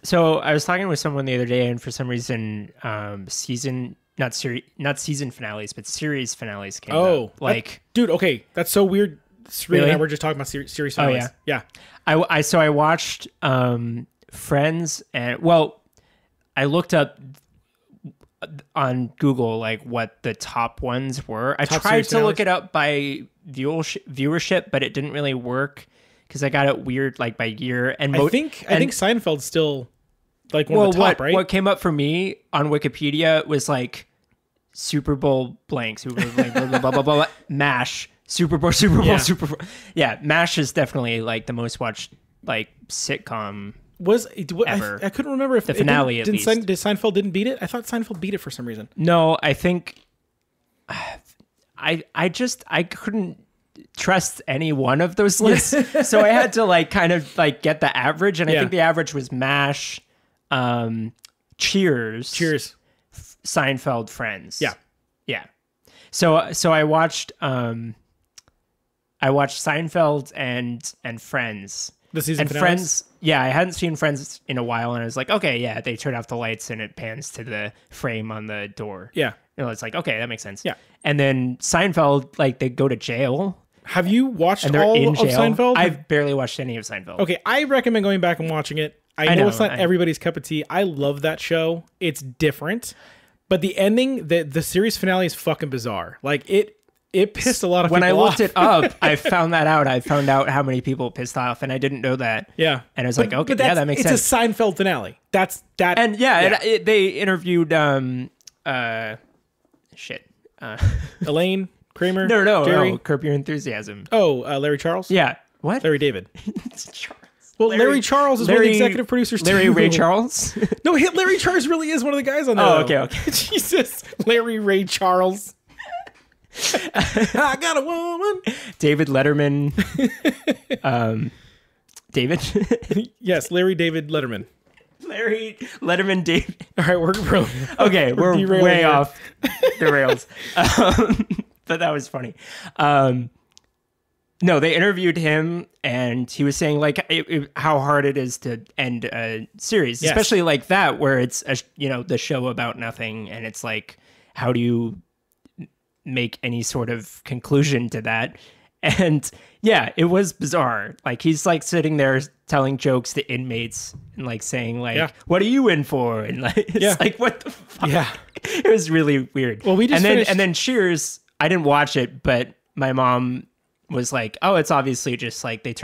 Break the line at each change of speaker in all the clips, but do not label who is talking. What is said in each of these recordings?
So I was talking with someone the other day, and for some reason, not season finales, but series finales came up. Like,
dude, okay, that's so weird. Serena and I were just talking about series finales.
Oh yeah. I watched Friends, and I looked up on Google like what the top ones were. I tried to look it up by viewership, but it didn't really work because I got it weird like by year. And
I think Seinfeld's still like one of the top, right?
What came up for me on Wikipedia was like Super Bowl blank, Super Bowl blank, blah, blah, blah, blah, blah, MASH, Super Bowl, Super Bowl. Yeah, MASH is definitely like the most watched like sitcom. Ever.
I couldn't remember if
the finale
did Seinfeld didn't beat it? I thought Seinfeld beat it for some reason.
No, I think I couldn't trust any one of those lists. So I had to like kind of like get the average, and I think the average was MASH, Cheers, Seinfeld, Friends. Yeah. So I watched Seinfeld and Friends.
The season
and
finales?
Friends, yeah, I hadn't seen Friends in a while, and I was like, okay, yeah, they turn off the lights and it pans to the frame on the door.
Yeah.
It's like, okay, that makes sense.
Yeah.
And then Seinfeld, like, they go to jail.
Have you watched
and they're
all
in
of
jail.
Seinfeld?
I've barely watched any of Seinfeld.
Okay, I recommend going back and watching it. I know it's not everybody's cup of tea. I love that show. It's different. But the ending, the series finale is fucking bizarre. Like, it pissed a lot of people off.
When I looked it up, I found that out. I found out how many people pissed off, and I didn't know that.
Yeah.
And I was like, okay, yeah, that makes sense.
It's a Seinfeld finale. That's that.
And they interviewed,
Elaine Kramer?
No, Curb Your Enthusiasm.
Oh, Larry Charles?
Yeah. What?
Larry David.
Charles.
Well, Larry Charles is one of the executive producers too.
Larry Ray Charles?
No, Larry Charles really is one of the guys on there.
Oh, okay.
Jesus. Larry Ray Charles. I got a woman.
David Letterman. David?
Yes, Larry David Letterman.
Larry Letterman David.
All right, we're
we're way off the rails. But that was funny. No, they interviewed him, and he was saying like how hard it is to end a series, especially like that, where it's the show about nothing, and it's like, how do you make any sort of conclusion to that? And yeah, it was bizarre. Like, he's like sitting there telling jokes to inmates and like saying like, "What are you in for?" And like, it's like, what the fuck?
Yeah,
it was really weird.
Well, we just finished...
and then Cheers. I didn't watch it, but my mom was like, "Oh, it's obviously just like they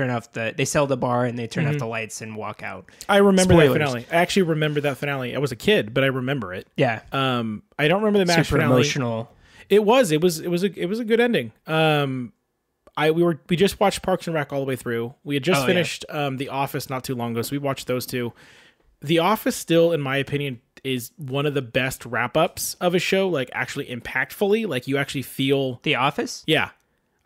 sell the bar and they turn off the lights and walk out."
I remember that finale. I actually remember that finale. I was a kid, but I remember it.
Yeah.
I don't remember the MASH
Super
finale.
Emotional.
It was a good ending. We just watched Parks and Rec all the way through. We had just finished The Office not too long ago, so we watched those two. The Office still, in my opinion, is one of the best wrap-ups of a show, like actually impactfully. Like, you actually feel...
The Office?
Yeah.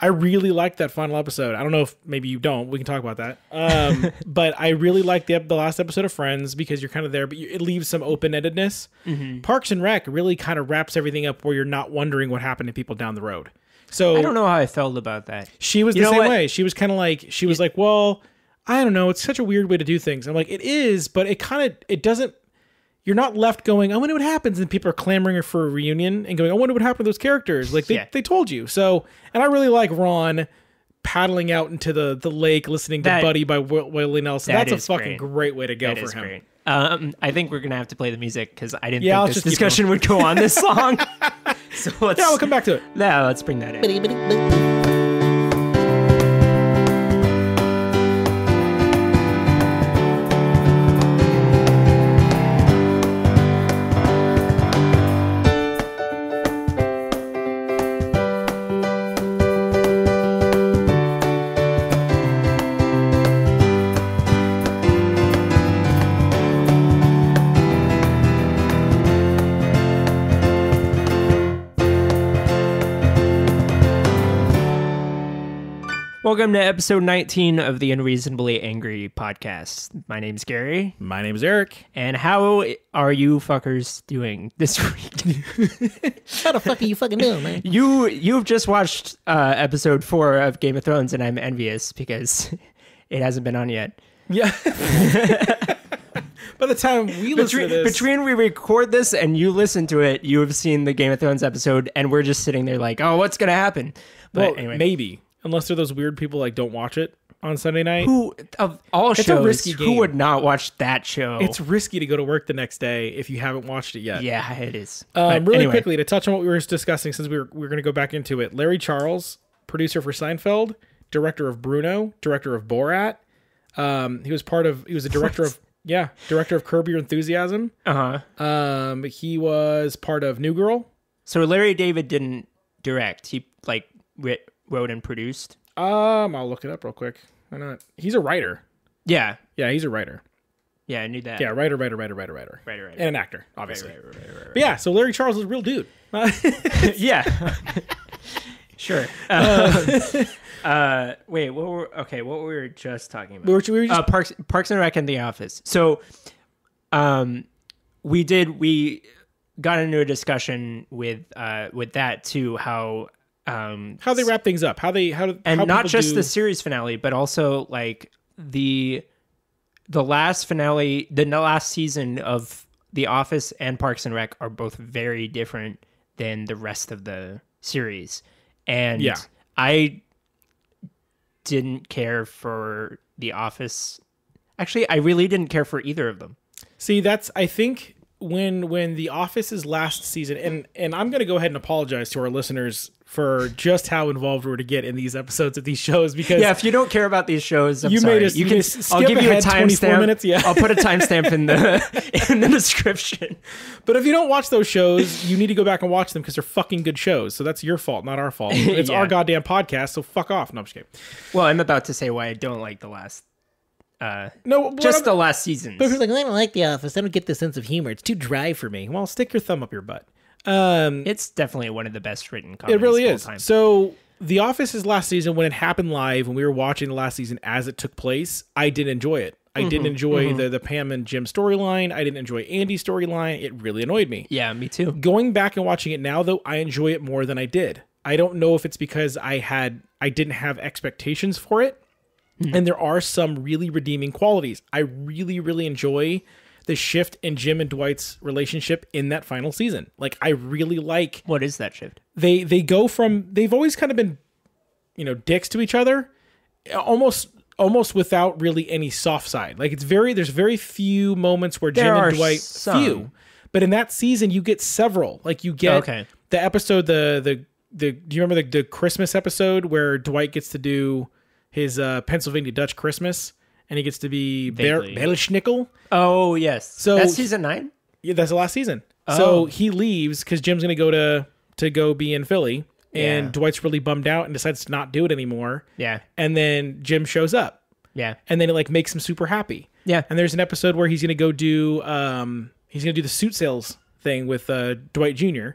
I really liked that final episode. I don't know if maybe you don't. We can talk about that. But I really liked the last episode of Friends because you're kind of there, but it leaves some open-endedness. Mm-hmm. Parks and Rec really kind of wraps everything up where you're not wondering what happened to people down the road. So
I don't know how I felt about that.
She was the same way. She was kind of like, like, well, I don't know. It's such a weird way to do things. I'm like, it is, but it doesn't, you're not left going, I wonder what happens. And people are clamoring for a reunion and going, I wonder what happened to those characters. Like they told you. So, and I really like Ron paddling out into the lake, listening to Buddy by Willie Nelson. That's a fucking great way to go for him. Great.
I think we're going to have to play the music because I didn't think this discussion would go on this long. So
we'll come back to it.
Yeah, let's bring that in. Welcome to episode 19 of the Unreasonably Angry podcast. My name's Gary.
My name's Eric.
And how are you fuckers doing this week?
How the fuck are you fucking doing, man?
You've just watched episode 4 of Game of Thrones, and I'm envious because it hasn't been on yet.
Yeah. But the time we listen to this,
between we record this and you listen to it, you have seen the Game of Thrones episode, and we're just sitting there like, oh, what's gonna happen? But
well,
anyway,
maybe unless they're those weird people like don't watch it on Sunday night.
who of all
It's a
shows,
risky
who
game.
would not watch that show?
It's risky to go to work the next day if you haven't watched it yet.
yeah, it is. But
Really
anyway,
quickly to touch on what we were discussing, since we're going to go back into it. Larry Charles, producer for Seinfeld, director of Bruno, director of Borat. He was a director of director of Curb Your Enthusiasm. He was part of New Girl.
So Larry David didn't direct. He like wrote and produced.
I'll look it up real quick. Why not? He's a writer.
Yeah,
Yeah, he's a writer.
yeah, I knew that.
Yeah, writer.
Right.
And an actor, obviously.
Right.
But yeah, so Larry Charles is a real dude.
Yeah. Sure. Wait, what were we just talking about?
We were just
Parks and Rec and The Office. So, we got into a discussion with that too, how
they wrap things up, how
not just the series finale, but also like the last finale, the last season of The Office and Parks and Rec are both very different than the rest of the series. And
yeah.
I didn't care for The Office. Actually, I really didn't care for either of them.
See, I think when The Office's last season, and I'm going to go ahead and apologize to our listeners for just how involved we're to get in these episodes of these shows, because
yeah, if you don't care about these shows, I'm
you
sorry.
made us.
You can. I'll give you a timestamp.
Minutes, yeah.
I'll put a timestamp in the description.
But if you don't watch those shows, you need to go back and watch them because they're fucking good shows. So that's your fault, not our fault. It's our goddamn podcast, so fuck off. No, I'm just kidding.
Well, I'm about to say why I don't like the last.
No,
just the last seasons.
But if you're like, I don't like The Office. I don't get the sense of humor. It's too dry for me.
Well, stick your thumb up your butt.
It's definitely one of the best written comedies.
It really
of all
is.
time.
So The Office's last season, when it happened live, when we were watching the last season as it took place, I didn't enjoy it. I didn't enjoy the Pam and Jim storyline. I didn't enjoy Andy's storyline. It really annoyed me.
Yeah, me too.
Going back and watching it now, though, I enjoy it more than I did. I don't know if it's because I didn't have expectations for it. And there are some really redeeming qualities. I really, really enjoy the shift in Jim and Dwight's relationship in that final season. Like, I really like...
What is that shift?
They go from... They've always kind of been, dicks to each other, almost without really any soft side. Like, there's very few moments where Jim and Dwight... Few. But in that season, you get several. Like, you get the episode, do you remember the Christmas episode where Dwight gets to do his Pennsylvania Dutch Christmas, and he gets to be Belschnickel.
Oh, yes.
So
that's season 9?
Yeah, that's the last season. So he leaves because Jim's going to go be in Philly, and Dwight's really bummed out and decides to not do it anymore. Yeah. And then Jim shows up. Yeah. And then it makes him super happy. Yeah. And there's an episode where he's going to go do the suit sales thing with Dwight Jr.,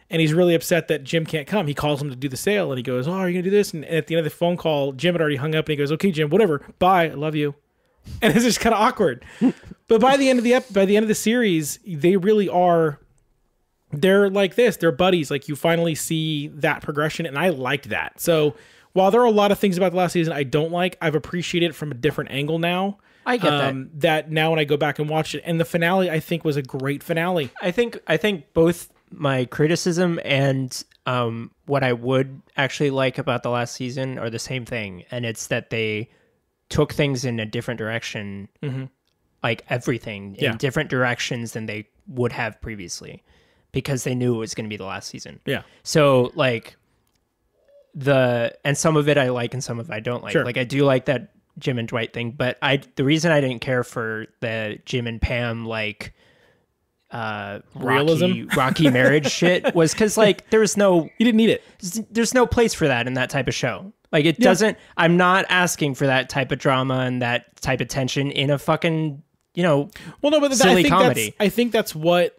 and he's really upset that Jim can't come. He calls him to do the sale, and he goes, "Oh, are you gonna do this?" And at the end of the phone call, Jim had already hung up, and he goes, "Okay, Jim, whatever. Bye. I love you." And it's just kind of awkward. But by the end of the series, they really are. They're like this. They're buddies. Like, you finally see that progression, and I liked that. So while there are a lot of things about the last season I don't like, I've appreciated it from a different angle now.
I get that.
That now when I go back and watch it, and the finale I think was a great finale.
I think both my criticism and what I would actually like about the last season are the same thing, and it's that they took things in a different direction, like everything in different directions than they would have previously, because they knew it was going to be the last season. Yeah. So like and some of it I like and some of it I don't like. Sure. Like, I do like that Jim and Dwight thing, but the reason I didn't care for the Jim and Pam rocky marriage shit was because there was no...
You didn't need it.
There's no place for that in that type of show. Like, it doesn't... I'm not asking for that type of drama and that type of tension in a fucking, silly comedy.
I think that's what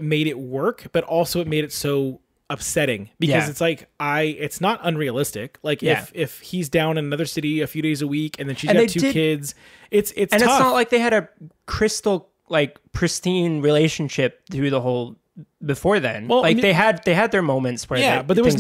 made it work, but also it made it so upsetting because it's not unrealistic. Like, if he's down in another city a few days a week and then she's got 2 kids, it's tough.
And it's not like they had a pristine relationship through the whole before then. Well, they had their moments where
but there was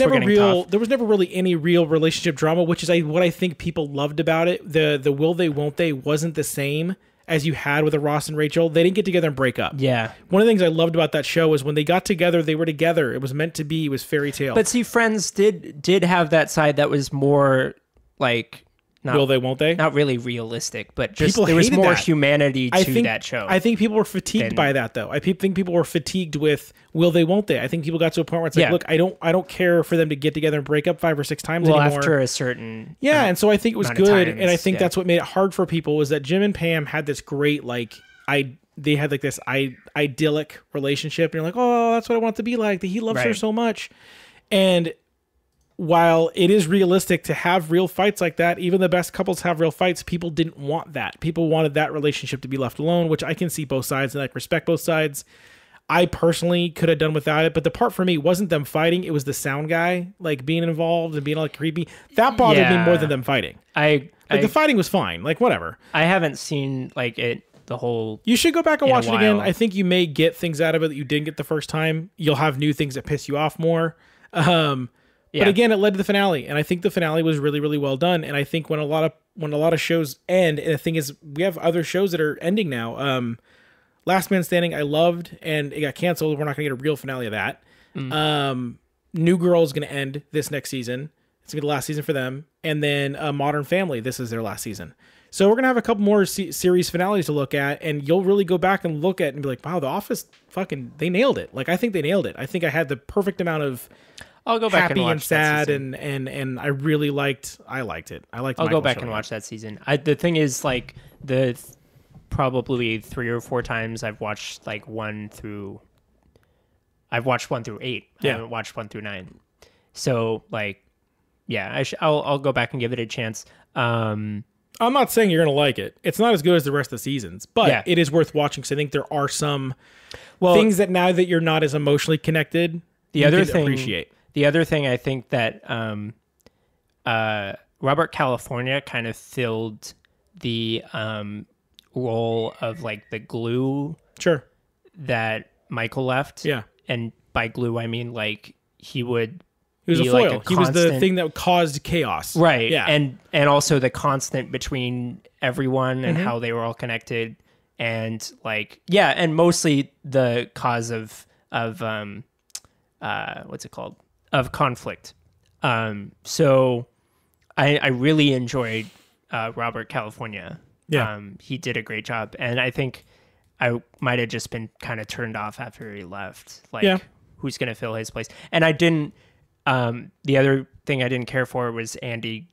never really any real relationship drama, which is what I think people loved about it. The will they won't they wasn't the same as you had with a Ross and Rachel. They didn't get together and break up.
Yeah.
One of the things I loved about that show was when they got together, they were together. It was meant to be. It was fairy tale.
But see, Friends did have that side that was more like not,
will they, won't they?
Not really realistic, but just
People
there was
hated
more
that.
humanity to that show.
I think people were fatigued by that, though. I think people were fatigued with will they, won't they. I think people got to a point where it's like, look, I don't care for them to get together and break up 5 or 6 times anymore.
After a certain
and so I think it was good, and I think
yeah.
that's what made it hard for people was that Jim and Pam had this great they had like this idyllic relationship, and you're like, oh, that's what I want it to be like. He loves her so much, and while it is realistic to have real fights like that, even the best couples have real fights. People didn't want that. People wanted that relationship to be left alone, which I can see both sides and I respect both sides. I personally could have done without it, but the part for me wasn't them fighting. It was the sound guy like being involved and being like creepy. That bothered me more than them fighting. The fighting was fine. Like whatever.
I haven't seen like it the whole.
You should go back and watch it again. I think you may get things out of it that you didn't get the first time. You'll have new things that piss you off more. But again, it led to the finale, and I think the finale was really, really well done. And I think when a lot of shows end, and the thing is, we have other shows that are ending now. Last Man Standing, I loved, and it got canceled. We're not going to get a real finale of that. New Girl is going to end this next season. It's going to be the last season for them. And then Modern Family, this is their last season. So we're going to have a couple more series finales to look at, and you'll really go back and look at it and be like, wow, The Office, they nailed it. Like, I think they nailed it. I think I had the perfect amount of
I'll go back
happy
and watch
and sad,
that
and I really liked it. I liked
I'll go back and watch that season. The thing is, like, probably 3 or 4 times I've watched like 1 through 8. I haven't watched 1 through 9. So like, yeah, I'll go back and give it a chance.
I'm not saying you're going to like it. It's not as good as the rest of the seasons, but it is worth watching because I think there are some things that now that you're not as emotionally connected, you can appreciate.
The other thing I think that Robert California kind of filled the role of like the glue that Michael left.
Yeah.
And by glue, I mean like he was
a foil.
Like
he was the thing that caused chaos.
Right.
Yeah.
And also the constant between everyone and how they were all connected. And like, and mostly the cause of what's it called? Of conflict. So I really enjoyed Robert California.
Yeah.
He did a great job. And I think I might have just been kind of turned off after he left. Like, who's going to fill his place? And I didn't, the other thing I didn't care for was Andy,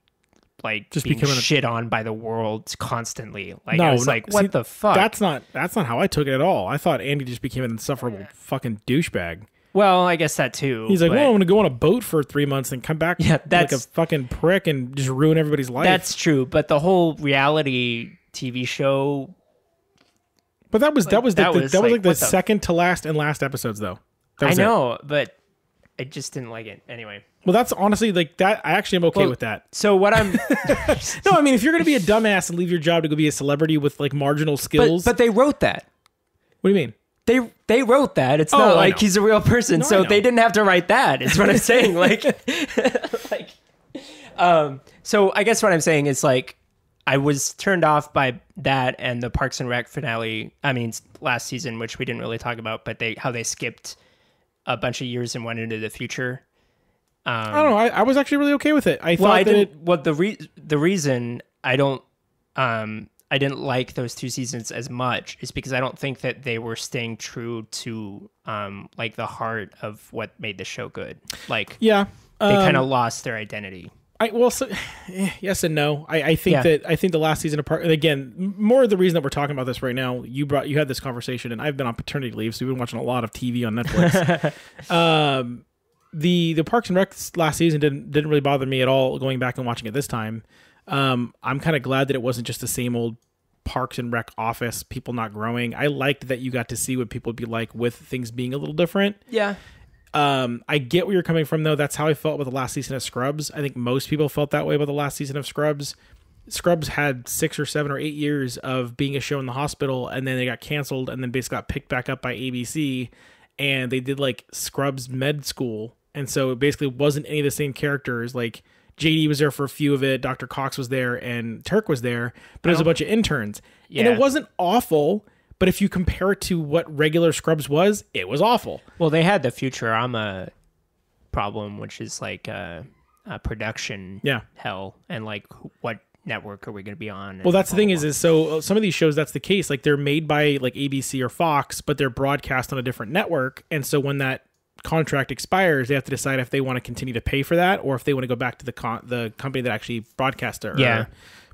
like, just being shit on by the world constantly. Like, I was like, what the fuck?
That's not how I took it at all. I thought Andy just became an insufferable fucking douchebag.
Well, I guess that too.
He's like, well, I'm going to go on a boat for 3 months and come back like a fucking prick and just ruin everybody's life.
That's true. But the whole reality TV show.
But that was like the second to last and last episodes, though.
I know, but I just didn't like it anyway.
Well, that's honestly like that. I actually am okay with that.
So what I'm
no, I mean, if you're going to be a dumbass and leave your job to go be a celebrity with like marginal skills,
but they wrote that.
What do you mean?
They wrote that. It's not like he's a real person,
no,
so they didn't have to write that. It's what I'm saying. Like, so I guess what I'm saying is like, I was turned off by that and the Parks and Rec finale. I mean, last season, which we didn't really talk about, but how they skipped a bunch of years and went into the future.
I don't know. I was actually really okay with it.
The reason I didn't like those 2 seasons as much is because I don't think that they were staying true to like the heart of what made the show good. Like, they kind of lost their identity.
Yes and no. I think the last season of and again, more of the reason that we're talking about this right now, you had this conversation, and I've been on paternity leave, so we've been watching a lot of TV on Netflix. The Parks and Rec last season didn't really bother me at all. Going back and watching it this time, I'm kind of glad that it wasn't just the same old Parks and Rec office, people not growing. I liked that you got to see what people would be like with things being a little different.
Yeah.
I get where you're coming from, though. That's how I felt with the last season of Scrubs. I think most people felt that way about the last season of Scrubs. Scrubs had 6 or 7 or 8 years of being a show in the hospital, and then they got canceled, and then basically got picked back up by ABC, and they did like Scrubs med school, and so it basically wasn't any of the same characters. Like JD was there for a few of it. Dr. Cox was there and Turk was there, but it was a bunch of interns.
Yeah.
And it wasn't awful, but if you compare it to what regular Scrubs was, it was awful.
Well, they had the Futurama problem, which is like a production hell, and like what network are we going to be on?
Well, that's the thing is so some of these shows, that's the case. Like they're made by like ABC or Fox, but they're broadcast on a different network. And so when that contract expires, they have to decide if they want to continue to pay for that or if they want to go back to the company that actually broadcast it or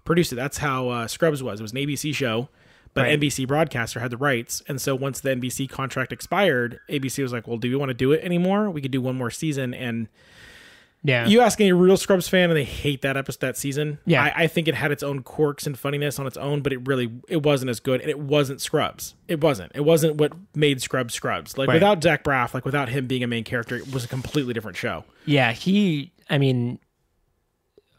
produced it. That's how Scrubs was. It was an ABC show, but NBC broadcaster had the rights. And so once the NBC contract expired, ABC was like, well, do we want to do it anymore? We could do one more season. And you ask any real Scrubs fan and they hate that episode, that season. Yeah. I think it had its own quirks and funniness on its own, but it wasn't as good. And it wasn't Scrubs. It wasn't what made Scrubs Scrubs. Like without Zach Braff, like without him being a main character, it was a completely different show.
Yeah. I mean,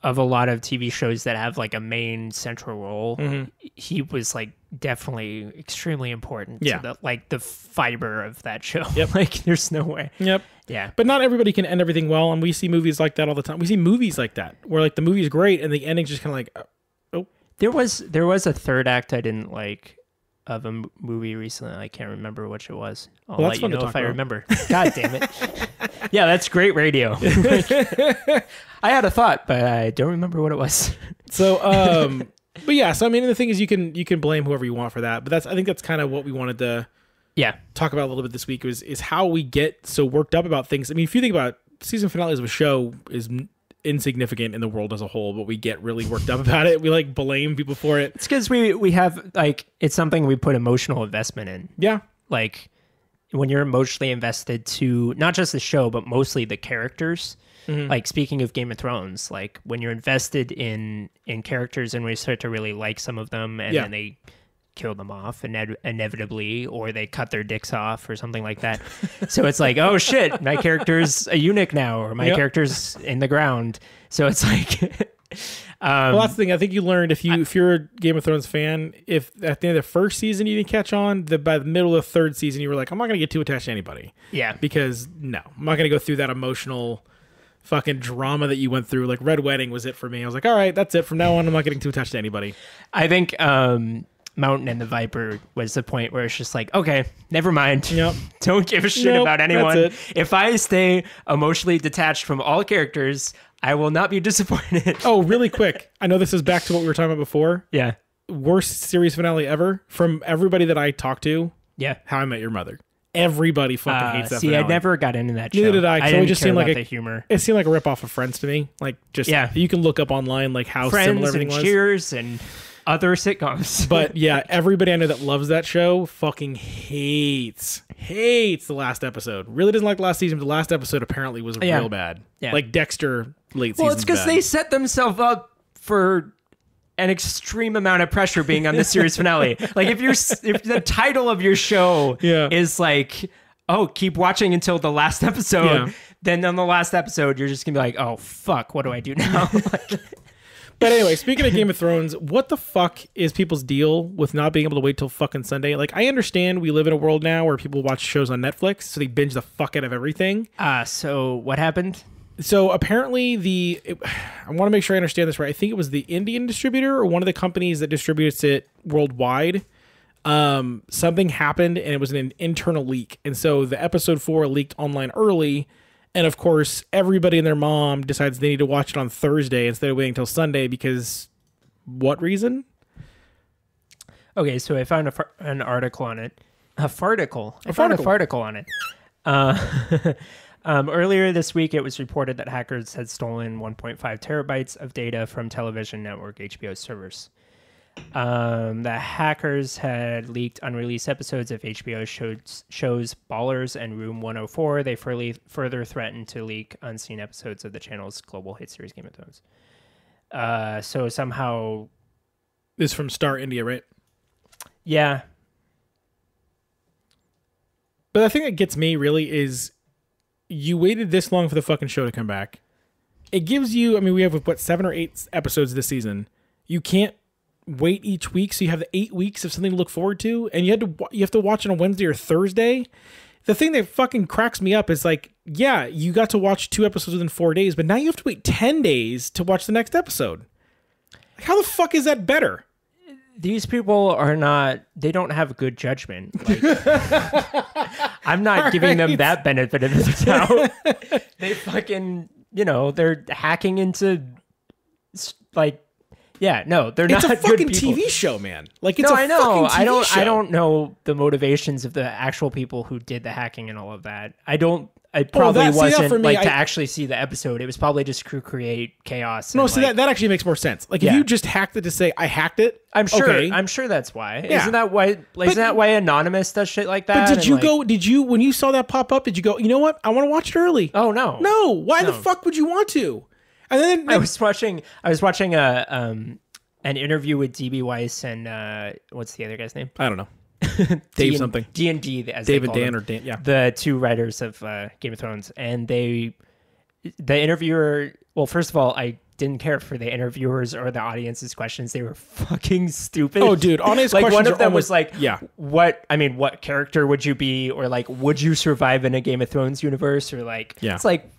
of a lot of TV shows that have like a main central role, he was like definitely extremely important to the fiber of that show.
Yep.
Like there's no way.
Yep.
Yeah.
But not everybody can end everything well, and we see movies like that all the time. We see movies like that where like the movie's great and the ending's just kind of like, oh.
There was a third act I didn't like of a movie recently. I can't remember which it was. I'll let you know if I remember. God damn it. Yeah, that's great radio. I had a thought, but I don't remember what it was.
So, but yeah, so I mean, the thing is, you can blame whoever you want for that, but I think that's kind of what we wanted to talk about a little bit this week is how we get so worked up about things. I mean, if you think about it, season finales of a show is insignificant in the world as a whole, but we get really worked up about it. We like blame people for it.
It's because we have like, it's something we put emotional investment in.
Yeah.
Like when you're emotionally invested to not just the show, but mostly the characters. Like speaking of Game of Thrones, like when you're invested in characters and we start to really like some of them and then they kill them off inevitably, or they cut their dicks off or something like that. So it's like, oh shit, my character's a eunuch now, or my character's in the ground. So it's like,
well, that's the thing. I think you learned if you're a Game of Thrones fan, if at the end of the first season you didn't catch on, by the middle of the third season you were like, I'm not gonna get too attached to anybody.
Yeah,
because I'm not gonna go through that emotional fucking drama that you went through. Like Red Wedding was it for me. I was like, all right, that's it. From now on, I'm not getting too attached to anybody.
I think Mountain and the Viper was the point where it's just like, okay, never mind.
Yep.
Don't give a shit about anyone. If I stay emotionally detached from all characters, I will not be disappointed.
Oh, really quick. I know this is back to what we were talking about before.
Yeah.
Worst series finale ever from everybody that I talked to.
Yeah.
How I Met Your Mother. Everybody fucking hates that finale.
I never got into that show.
Neither did I.
It
just seemed like
the humor.
It seemed like a ripoff of Friends to me. Like just you can look up online like how
Friends
similar everything
and
was.
Cheers and other sitcoms.
But yeah, everybody I know that loves that show fucking hates the last episode. Really doesn't like the last season, but the last episode apparently was real bad. Yeah. Like Dexter late season.
Well, it's because they set themselves up for an extreme amount of pressure being on the series finale. Like if the title of your show is like, oh, keep watching until the last episode, then on the last episode you're just gonna be like, oh fuck, what do I do now?
But anyway, speaking of Game of Thrones, what the fuck is people's deal with not being able to wait till fucking Sunday? Like, I understand we live in a world now where people watch shows on Netflix, so they binge the fuck out of everything.
So what happened?
So apparently I want to make sure I understand this right. I think it was the Indian distributor or one of the companies that distributes it worldwide. Something happened and it was an internal leak. And so the episode 4 leaked online early. And of course, everybody and their mom decides they need to watch it on Thursday instead of waiting until Sunday because what reason?
Okay, so I found an article on it. I found a farticle on it. Earlier this week, it was reported that hackers had stolen 1.5 terabytes of data from television network HBO servers. The hackers had leaked unreleased episodes of HBO shows Ballers and Room 104. They further threatened to leak unseen episodes of the channel's global hit series Game of Thrones. So somehow...
This is from Star India, right?
Yeah.
But the thing that gets me really is you waited this long for the fucking show to come back. It gives you... I mean, we have, 7 or 8 episodes this season. You can't wait each week, so you have the 8 weeks of something to look forward to, and you have to watch it on Wednesday or Thursday. the thing that fucking cracks me up is like, yeah, you got to watch 2 episodes within 4 days, but now you have to wait 10 days to watch the next episode. Like, how the fuck is that better?
These people they don't have good judgment. Like, I'm not giving them that benefit of the doubt. They fucking, they're hacking into, like, yeah, no, they're not good people.
It's a fucking TV show, man. Like, it's
I know.
fucking TV show.
I don't know the motivations of the actual people who did the hacking and all of that. It probably wasn't for me, to actually see the episode. It was probably just to create chaos.
No, so that actually makes more sense. Like, if you just hacked it to say I hacked it,
I'm sure that's why. Yeah. Isn't that why Anonymous does shit like that?
But did you when you saw that pop up, did you go, you know what? I want to watch it early.
Oh no.
No. Why the fuck would you want to? And then
I was watching an interview with DB Weiss and what's the other guy's name?
I don't know. Dave something.
D&D, as
David Dan or Dan, yeah.
The 2 writers of Game of Thrones. And the interviewer, well, first of all, I didn't care for the interviewers or the audience's questions. They were fucking stupid.
Oh, dude, honest
like
questions.
One of them was like,
yeah,
what character would you be? Or like, would you survive in a Game of Thrones universe? Or like, it's like,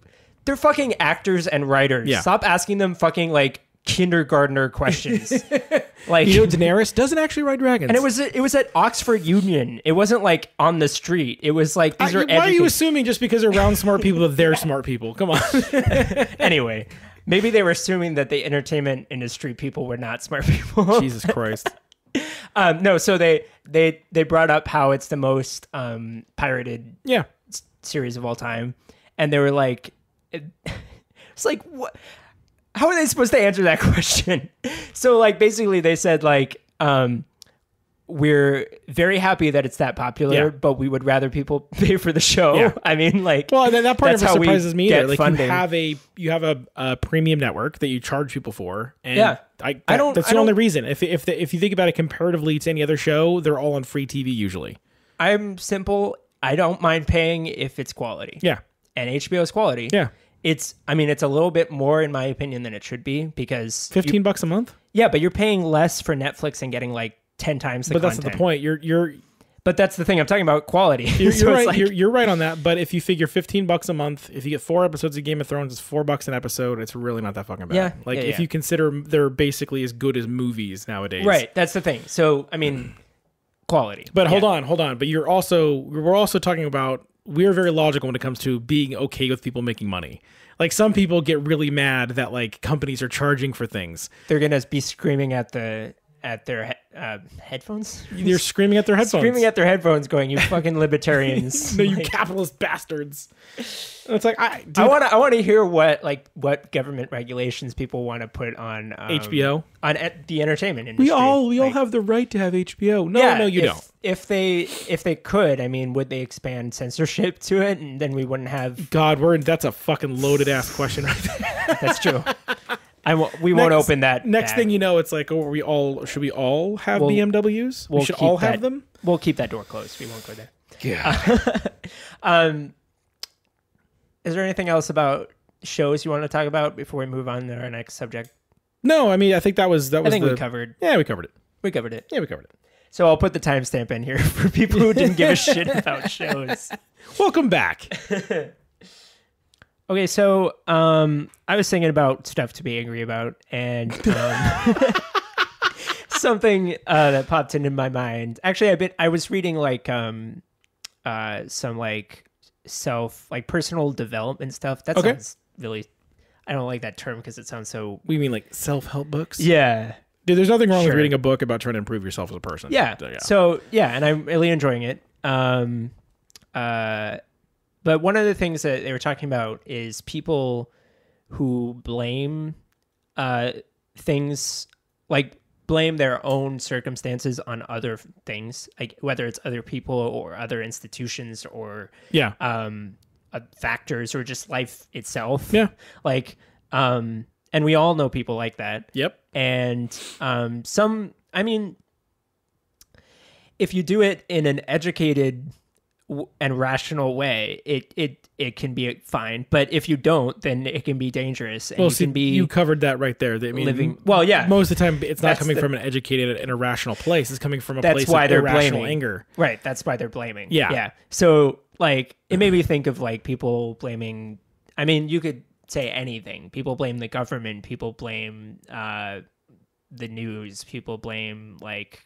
they're fucking actors and writers.
Yeah.
Stop asking them fucking like kindergartner questions. Like,
Daenerys doesn't actually ride dragons,
and it was at Oxford Union. It wasn't like on the street. It was like these are.
Why are you assuming just because they're around smart people that they're smart people? Come on.
Anyway, maybe they were assuming that the entertainment industry people were not smart people.
Jesus Christ.
No, so they brought up how it's the most pirated series of all time, and they were like, it's like what. How are they supposed to answer that question? So, like, basically they said, like, we're very happy that it's that popular, but we would rather people pay for the show. Yeah. I mean, like,
well, that part never surprises me either. Like,
funding.
you have a premium network that you charge people for, and that's the only reason. If you think about it comparatively to any other show, they're all on free TV usually.
I'm simple. I don't mind paying if it's quality.
Yeah,
and HBO is quality.
Yeah.
It's a little bit more in my opinion than it should be because
$15 a month.
Yeah, but you're paying less for Netflix and getting like 10 times the content.
But that's not the point.
But that's the thing. I'm talking about quality.
You're right. Like, you're right on that. But if you figure $15 a month, if you get 4 episodes of Game of Thrones, it's $4 an episode. It's really not that fucking bad.
Yeah.
Like if you consider they're basically as good as movies nowadays.
Right. That's the thing. So quality.
But hold on. But we're also talking about. We're very logical when it comes to being okay with people making money. Like some people get really mad that like companies are charging for things.
They're gonna be screaming at their headphones.
They're screaming at their headphones.
Screaming at their headphones, going, "You fucking libertarians!
No, you capitalist bastards!" And it's like I
want to hear what government regulations people want to put on
HBO
on the entertainment industry.
We all have the right to have HBO. No, you don't.
If they could, would they expand censorship to it, and then we wouldn't have?
God, that's a fucking loaded ass question right there.
That's true. We won't open that.
Next thing you know, it's like, should we all have BMWs? We should all have them.
We'll keep that door closed. We won't go there.
Yeah.
Is there anything else about shows you want to talk about before we move on to our next subject?
No, I think that was.
I think we covered.
Yeah, we covered it.
We covered it.
Yeah, we covered it.
So I'll put the timestamp in here for people who didn't give a shit about shows.
Welcome back.
Okay, so I was thinking about stuff to be angry about, and something that popped into my mind. Actually, I was reading like some like personal development stuff. That sounds really. I don't like that term because it sounds so.
We mean like self-help books?
Yeah.
Dude, there's nothing wrong with reading a book about trying to improve yourself as a person.
Yeah. So and I'm really enjoying it. But one of the things that they were talking about is people who blame things, like blame their own circumstances on other things, like whether it's other people or other institutions or factors or just life itself.
Yeah.
Like, and we all know people like that.
Yep.
And if you do it in an educated and rational way, it can be fine. But if you don't, then it can be dangerous. And
you covered that right there. I mean,
living. Well, yeah.
Most of the time, it's not coming from an educated and irrational place. It's coming from a place of irrational anger.
Right. That's why they're blaming.
Yeah.
Yeah. So like, it made me think of like people blaming. I mean, you could say anything. People blame the government. People blame the news. People blame like.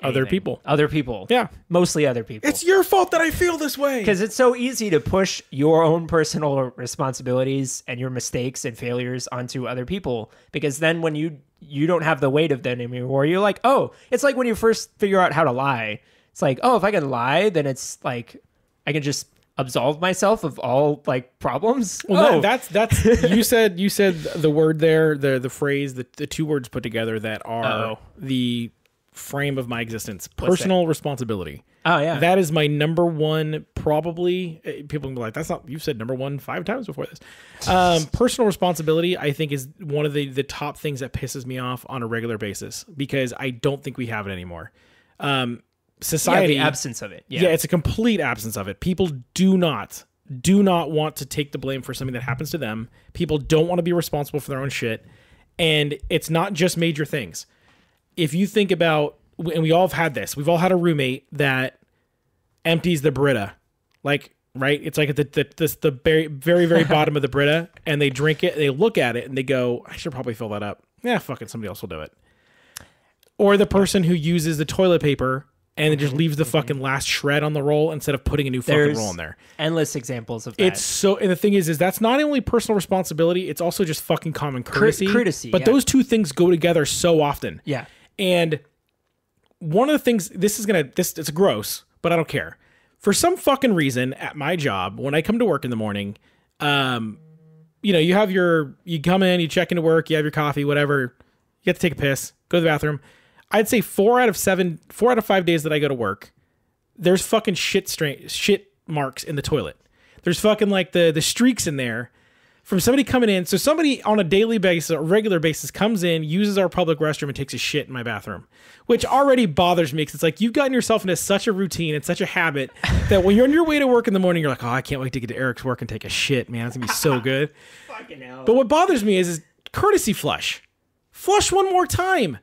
Other
people.
Yeah.
Mostly other people.
It's your fault that I feel this way.
Because it's so easy to push your own personal responsibilities and your mistakes and failures onto other people. Because then when you don't have the weight of them anymore, you're like, oh, it's like when you first figure out how to lie. It's like, oh, if I can lie, then it's like, I can just absolve myself of all like problems.
Well, that's you said the word there, the phrase, the two words put together that are the frame of my existence. Personal responsibility.
Oh yeah,
that is my number one. Probably people can be like, that's not, you've said number one 5 times before this. Personal responsibility, I think, is one of the top things that pisses me off on a regular basis, because I don't think we have it anymore. Society,
the absence of it.
Yeah, it's a complete absence of it. People do not want to take the blame for something that happens to them. People don't want to be responsible for their own shit, and it's not just major things. If you think about, and we all have had this, we've all had a roommate that empties the Brita, like, right? It's like at the very, very, very bottom of the Brita, and they drink it, and they look at it, and they go, I should probably fill that up. Yeah, fuck it, somebody else will do it. Or the person who uses the toilet paper and it just leaves the fucking last shred on the roll instead of putting a new fucking roll in there.
Endless examples of that.
It's so, and the thing is that's not only personal responsibility, it's also just fucking common courtesy. But
yeah.
Those two things go together so often.
Yeah.
And one of the things, it's gross, but I don't care. For some fucking reason at my job, when I come to work in the morning, you come in, you check into work, you have your coffee, whatever, you have to take a piss, go to the bathroom. I'd say 4 out of 5 days that I go to work, there's fucking shit marks in the toilet. There's fucking like the streaks in there from somebody coming in. So somebody on a daily basis, a regular basis, comes in, uses our public restroom, and takes a shit in my bathroom, which already bothers me, because it's like you've gotten yourself into such a routine and such a habit that when you're on your way to work in the morning, you're like, oh, I can't wait to get to Eric's work and take a shit, man. It's gonna be so good.
Fucking hell.
But what bothers me is courtesy flush. Flush one more time.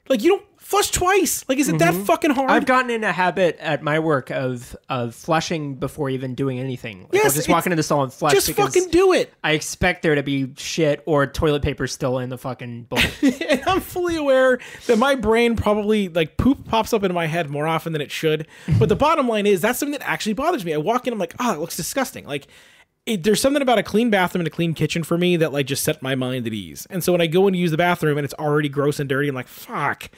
Like, you don't flush twice. Like, is it that fucking hard?
I've gotten in a habit at my work of flushing before even doing anything. Like,
yes,
I'll just walk into the stall and flush.
Just fucking do it.
I expect there to be shit or toilet paper still in the fucking bowl.
And I'm fully aware that my brain probably, like, poop pops up into my head more often than it should. But the bottom line is, that's something that actually bothers me. I walk in, I'm like, oh, it looks disgusting. Like, there's something about a clean bathroom and a clean kitchen for me that, like, just set my mind at ease. And so when I go and use the bathroom and it's already gross and dirty, I'm like, fuck.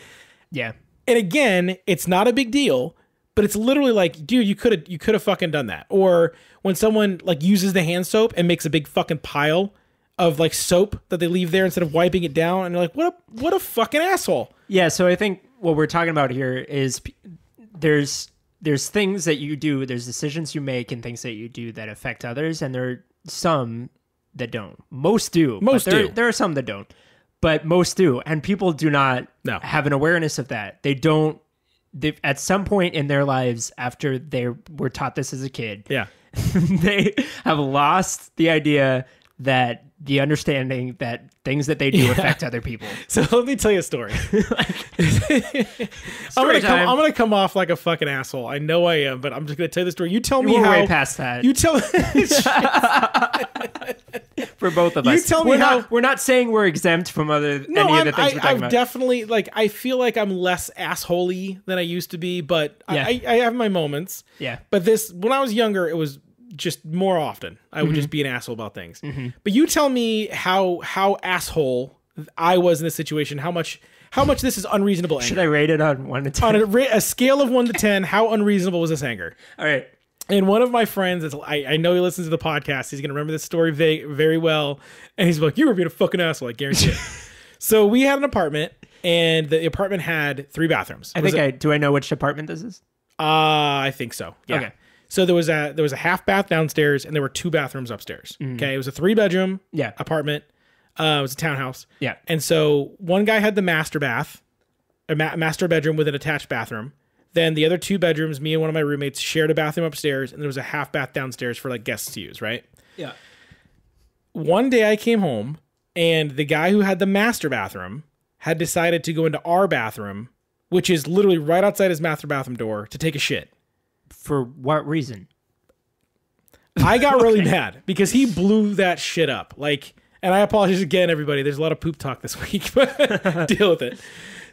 Yeah.
And again, it's not a big deal, but it's literally like, dude, you could have fucking done that. Or when someone like uses the hand soap and makes a big fucking pile of like soap that they leave there instead of wiping it down, and you're like, what a fucking asshole.
Yeah, so I think what we're talking about here is there's things that you do, there's decisions you make and things that you do that affect others, and there are some that don't. Most do. There are some that don't. But most do, and people do not have an awareness of that. They at some point in their lives, after they were taught this as a kid, they have lost the idea that the understanding that things that they do affect other people.
So let me tell you a story. I'm gonna come off like a fucking asshole. I know I am, but I'm just gonna tell you the story. You tell me how.
We're way past that.
You tell.
For both of us.
You tell me how.
We're not saying we're exempt from any of the things we're talking about.
I've definitely, like, I feel like I'm less assholey than I used to be, but I have my moments.
Yeah.
But when I was younger, it was just more often. I would just be an asshole about things. But you tell me how asshole I was in this situation. How much this is unreasonable anger.
Should I rate it on 1 to 10?
On a scale of 1 to 10, how unreasonable was this anger?
All right.
And one of my friends, I know he listens to the podcast. He's going to remember this story very well. And he's like, you were being a fucking asshole. I guarantee it. So we had an apartment, and the apartment had 3 bathrooms.
Do I know which apartment this is?
I think so. Yeah. Okay. So there was a half bath downstairs, and there were 2 bathrooms upstairs. Okay. It was a 3-bedroom apartment. It was a townhouse.
Yeah.
And so one guy had the master bath, a master bedroom with an attached bathroom. Then the other 2 bedrooms, me and one of my roommates shared a bathroom upstairs, and there was a half bath downstairs for like guests to use, right?
Yeah.
One day I came home, and the guy who had the master bathroom had decided to go into our bathroom, which is literally right outside his master bathroom door, to take a shit.
For what reason?
I got really mad because he blew that shit up. Like, and I apologize again, everybody. There's a lot of poop talk this week, but deal with it.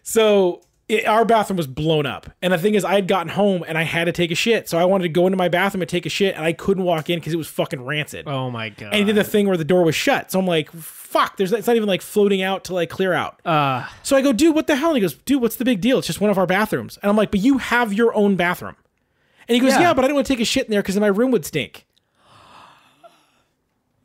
So our bathroom was blown up. And the thing is, I had gotten home and I had to take a shit. So I wanted to go into my bathroom and take a shit, and I couldn't walk in because it was fucking rancid.
Oh my God.
And he did the thing where the door was shut. So I'm like, fuck, it's not even like floating out to like clear out. So I go, dude, what the hell? And he goes, dude, what's the big deal? It's just one of our bathrooms. And I'm like, but you have your own bathroom. And he goes, yeah, but I didn't want to take a shit in there because my room would stink.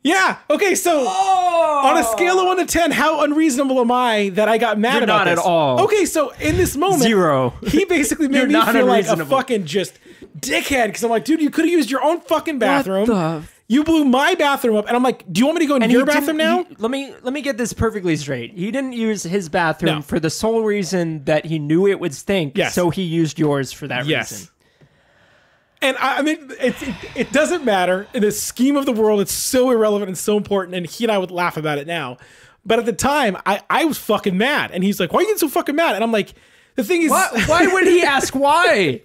Yeah. Okay. So on a scale of 1 to 10, how unreasonable am I that I got mad about this?
Not at all.
Okay. So in this moment,
0.
He basically made me feel like a fucking just dickhead because I'm like, dude, you could have used your own fucking bathroom. You blew my bathroom up, and I'm like, do you want me to go in your bathroom now?
Let me get this perfectly straight. He didn't use his bathroom for the sole reason that he knew it would stink.
Yes.
So he used yours for that reason.
And I mean, it doesn't matter. In the scheme of the world, it's so irrelevant and so important, and he and I would laugh about it now. But at the time, I was fucking mad. And he's like, why are you getting so fucking mad? And I'm like, the thing is...
Why would he ask why?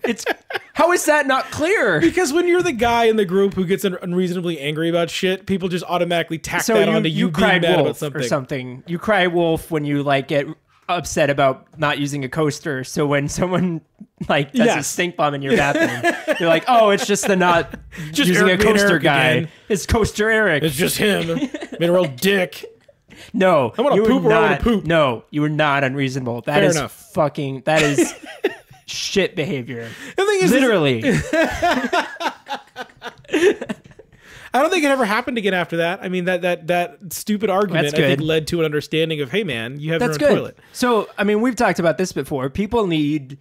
How is that not clear?
Because when you're the guy in the group who gets unreasonably angry about shit, people just automatically tack that onto you being mad about something.
Or something. You cry wolf when you like get upset about not using a coaster. So when someone like does a stink bomb in your bathroom, you're like, oh, it's just the not just using a coaster guy. Again. It's Coaster Eric.
It's just him. Being a real dick.
No,
I want to poop or I want to poop.
No, you were not unreasonable. That is fucking. That is shit behavior. The thing is, literally.
I don't think it ever happened again after that. I mean, that stupid argument I think led to an understanding of, hey man, you have your own toilet.
So I mean, we've talked about this before. People need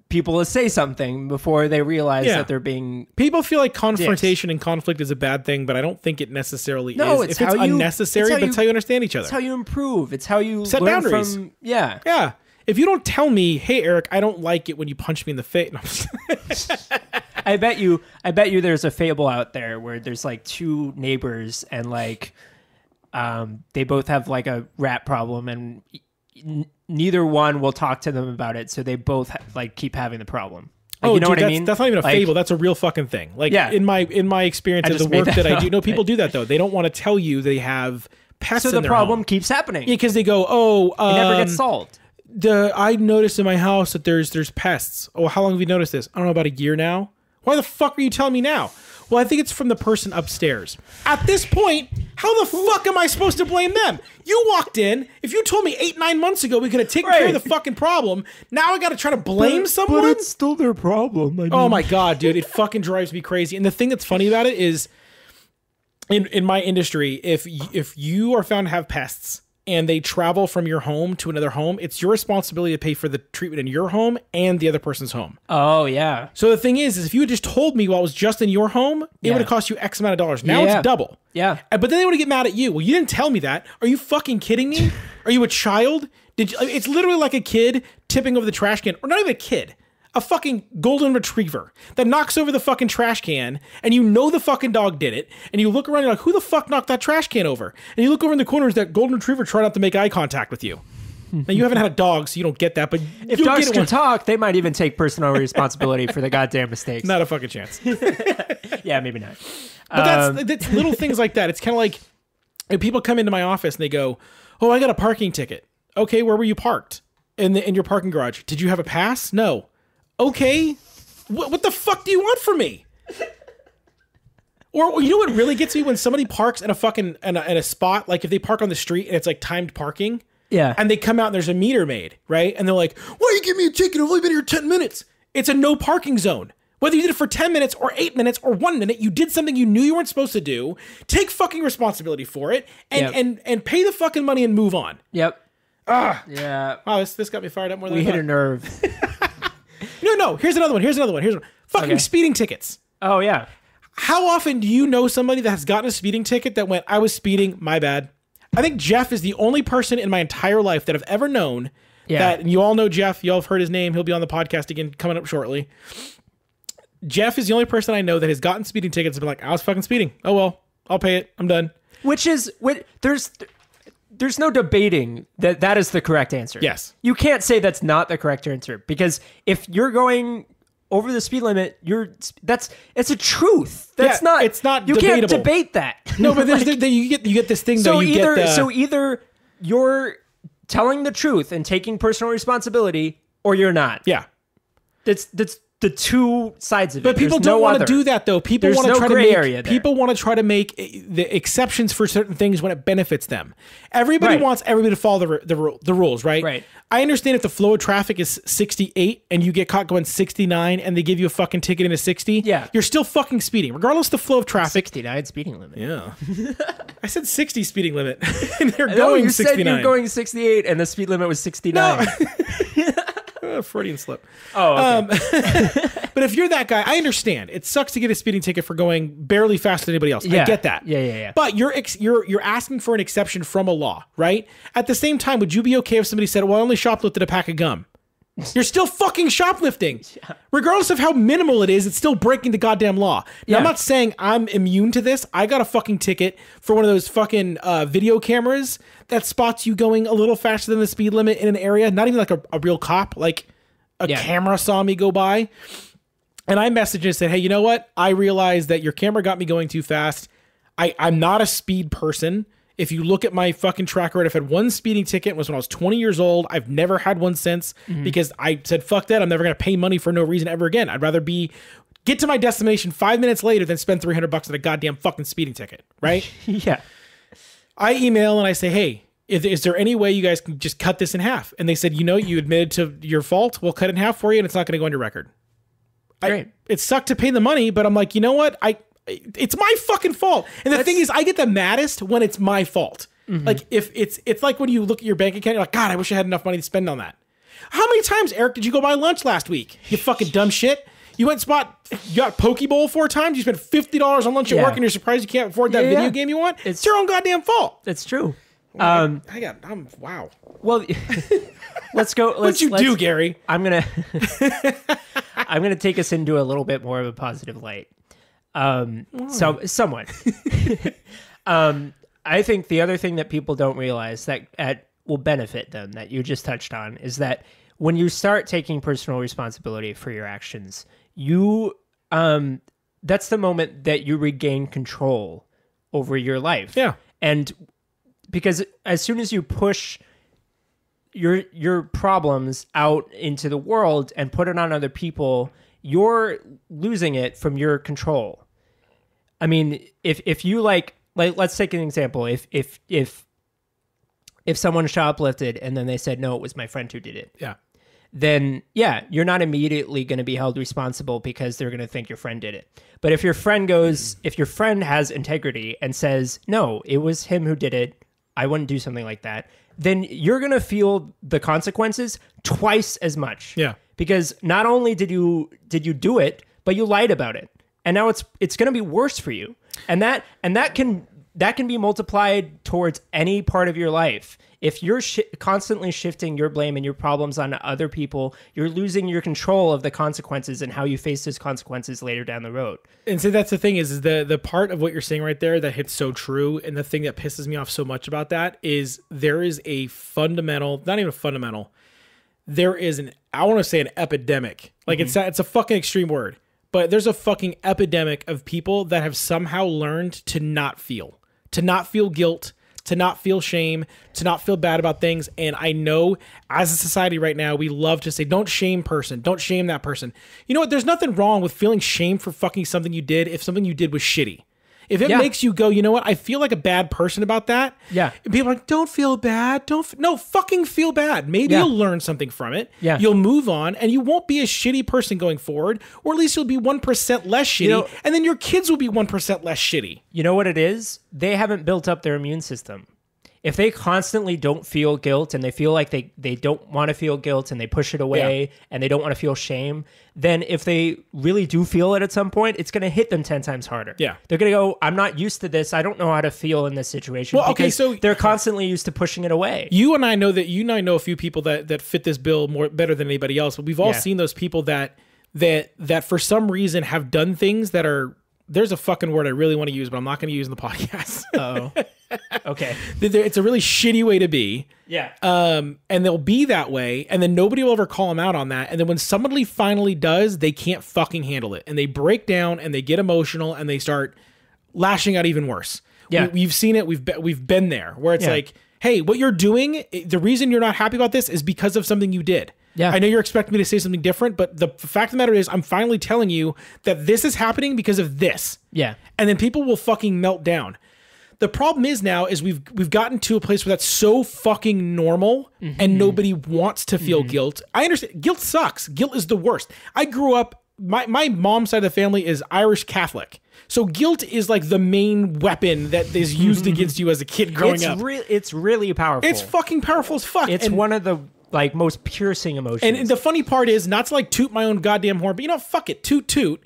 people to say something before they realize that they're being...
People feel like confrontation and conflict is a bad thing, but I don't think it necessarily is.
If it's
unnecessary, but it's how you understand each other.
It's how you improve. It's how you
set
learn
boundaries.
From... Yeah.
Yeah. If you don't tell me, hey, Eric, I don't like it when you punch me in the face. No.
I bet you there's a fable out there where there's like 2 neighbors and like they both have like a rat problem and neither one will talk to them about it, so they both like keep having the problem. Like, you know what I mean?
That's not even a fable. That's a real fucking thing. Like in my experience of the work that I do, no, people do that though. They don't want to tell you they have pests in their home. So the problem
keeps happening.
Yeah, because they go, it
never gets solved.
I noticed in my house that there's pests. Oh, how long have you noticed this? I don't know, about a year now. Why the fuck are you telling me now? Well, I think it's from the person upstairs. At this point, how the fuck am I supposed to blame them? You walked in. If you told me 8-9 months ago we could have taken care of the fucking problem, now I got to try to blame someone?
But it's still their problem. I mean.
Oh my God, dude. It fucking drives me crazy. And the thing that's funny about it is, in my industry, if you are found to have pests, and they travel from your home to another home, it's your responsibility to pay for the treatment in your home and the other person's home.
Oh, yeah.
So the thing is if you had just told me while I was just in your home, it would have cost you X amount of dollars. Now it's double.
Yeah.
But then they would get mad at you. Well, you didn't tell me that. Are you fucking kidding me? Are you a child? It's literally like a kid tipping over the trash can. Or not even a kid. A fucking golden retriever that knocks over the fucking trash can, and you know the fucking dog did it, and you look around and you're like, who the fuck knocked that trash can over? And you look over in the corners, that golden retriever trying not to make eye contact with you. Now, you haven't had a dog, so you don't get that, but
if dogs can talk, they might even take personal responsibility for the goddamn mistakes.
Not a fucking chance.
Yeah, maybe not.
But that's little things like that. It's kind of like if people come into my office and they go, oh, I got a parking ticket. Okay, where were you parked? In your parking garage. Did you have a pass? No. Okay, what the fuck do you want from me? Or you know what really gets me? When somebody parks in a fucking in a spot, like if they park on the street and it's like timed parking, and they come out and there's a meter made, right? And they're like, why you give me a ticket? I've only been here 10 minutes. It's a no parking zone. Whether you did it for 10 minutes or 8 minutes or 1 minute, you did something you knew you weren't supposed to do. Take fucking responsibility for it and pay the fucking money and move on.
Yep.
Yeah. Wow, this got me fired up more than I
thought. We hit a nerve.
No. Here's another one. Fucking speeding tickets.
Oh, yeah.
How often do you know somebody that has gotten a speeding ticket that went, I was speeding, my bad? I think Jeff is the only person in my entire life that I've ever known
Yeah.
And you all know Jeff. You all have heard his name. He'll be on the podcast again coming up shortly. Jeff is the only person I know that has gotten speeding tickets and been like, I was fucking speeding. Oh, well, I'll pay it. I'm done.
There's no debating that is the correct answer.
Yes.
You can't say that's not the correct answer, because if you're going over the speed limit, it's a truth. That's not.
It's not.
You
debatable.
can't debate that.
No, but you get this thing.
So
though.
Either you're telling the truth and taking personal responsibility, or you're not.
Yeah.
That's the two sides of it.
But people don't want to do that, though. People want to try to make people want to try to make the exceptions for certain things when it benefits them. Everybody wants everybody to follow the rules, right?
Right.
I understand if the flow of traffic is 68 and you get caught going 69 and they give you a fucking ticket in a 60, you're still fucking speeding, regardless of the flow of traffic.
69 speeding limit.
Yeah. I said 60 speeding limit. And they're going
you
69.
Said you're going 68 and the speed limit was 69.
Freudian slip.
Oh, okay.
But if you're that guy, I understand. It sucks to get a speeding ticket for going barely faster than anybody else. I get that.
Yeah.
But you're asking for an exception from a law, right? At the same time, would you be okay if somebody said, well, I only shoplifted a pack of gum? You're still fucking shoplifting. Yeah. Regardless of how minimal it is, it's still breaking the goddamn law. Now, I'm not saying I'm immune to this. I got a fucking ticket for one of those fucking video cameras that spots you going a little faster than the speed limit in an area. Not even like a real cop, like a camera saw me go by. And I messaged and said, hey, you know what? I realized that your camera got me going too fast. I'm not a speed person. If you look at my fucking track record, I've had one speeding ticket. It was when I was 20 years old. I've never had one since because I said, fuck that. I'm never going to pay money for no reason ever again. I'd rather get to my destination 5 minutes later than spend $300 on a goddamn fucking speeding ticket. Right?
Yeah.
I email and I say, hey, is there any way you guys can just cut this in half? And they said, you admitted to your fault. We'll cut it in half for you and it's not going to go on your record.
Great.
It sucked to pay the money, but I'm like, you know what? It's my fucking fault. And the thing is, I get the maddest when it's my fault. Like if it's like when you look at your bank account, you're like, God, I wish I had enough money to spend on that. How many times, Eric, did you go buy lunch last week? You fucking dumb shit. You you got Poke Bowl 4 times. You spent $50 on lunch at work and you're surprised you can't afford that video game you want. It's your own goddamn fault.
That's true.
Wow.
Well, let's go.
What'd you do, Gary?
I'm gonna take us into a little bit more of a positive light. Somewhat. I think the other thing that people don't realize that will benefit them that you just touched on is that when you start taking personal responsibility for your actions, that's the moment that you regain control over your life.
Yeah.
And because as soon as you push your problems out into the world and put it on other people, you're losing it from your control. I mean, if you like let's take an example. If someone shoplifted and then they said, no, it was my friend who did it.
Yeah.
Then you're not immediately going to be held responsible because they're going to think your friend did it. But if your friend has integrity and says, no, it was him who did it, I wouldn't do something like that, then you're going to feel the consequences twice as much.
Yeah.
Because not only did you do it, but you lied about it. And now it's going to be worse for you. And that can be multiplied towards any part of your life. If you're constantly shifting your blame and your problems on other people, you're losing your control of the consequences and how you face those consequences later down the road.
And so that's the thing is the part of what you're saying right there that hits so true. And the thing that pisses me off so much about that is there is a fundamental, not even a fundamental, there is I want to say an epidemic. Like it's a fucking extreme word, but there's a fucking epidemic of people that have somehow learned to not feel guilt, to not feel shame, to not feel bad about things. And I know as a society right now, we love to say, don't shame that person. You know what? There's nothing wrong with feeling shame for fucking something you did if something you did was shitty. If it makes you go, you know what? I feel like a bad person about that.
Yeah.
And people are like, don't feel bad. No, fucking feel bad. Maybe you'll learn something from it.
Yeah.
You'll move on and you won't be a shitty person going forward, or at least you'll be 1% less shitty. And then your kids will be 1% less shitty.
You know what it is? They haven't built up their immune system. if they constantly don't feel guilt and they feel like they don't want to feel guilt and they push it away and they don't want to feel shame, then if they really do feel it at some point, it's going to hit them 10 times harder.
Yeah.
They're going to go, I'm not used to this. I don't know how to feel in this situation.
Well, okay, so
they're constantly used to pushing it away.
You and I know a few people that fit this bill better than anybody else, but we've all seen those people that for some reason have done things that are, there's a fucking word I really want to use, but I'm not going to use in the podcast.
Oh. Okay.
It's a really shitty way to be.
Yeah.
And they'll be that way, and then nobody will ever call them out on that. And then when somebody finally does, they can't fucking handle it. And they break down and they get emotional and they start lashing out even worse.
Yeah.
We've seen it. We've been there where it's like, hey, what you're doing, the reason you're not happy about this is because of something you did.
Yeah.
I know you're expecting me to say something different, but the fact of the matter is I'm finally telling you that this is happening because of this.
Yeah.
And then people will fucking melt down. The problem is now is we've gotten to a place where that's so fucking normal and nobody wants to feel guilt. I understand. Guilt sucks. Guilt is the worst. I grew up, my mom's side of the family is Irish Catholic. So guilt is like the main weapon that is used against you as a kid growing up.
It's really powerful.
It's fucking powerful as fuck.
It's one of the like most piercing emotions.
And the funny part is, not to like toot my own goddamn horn, but fuck it, toot.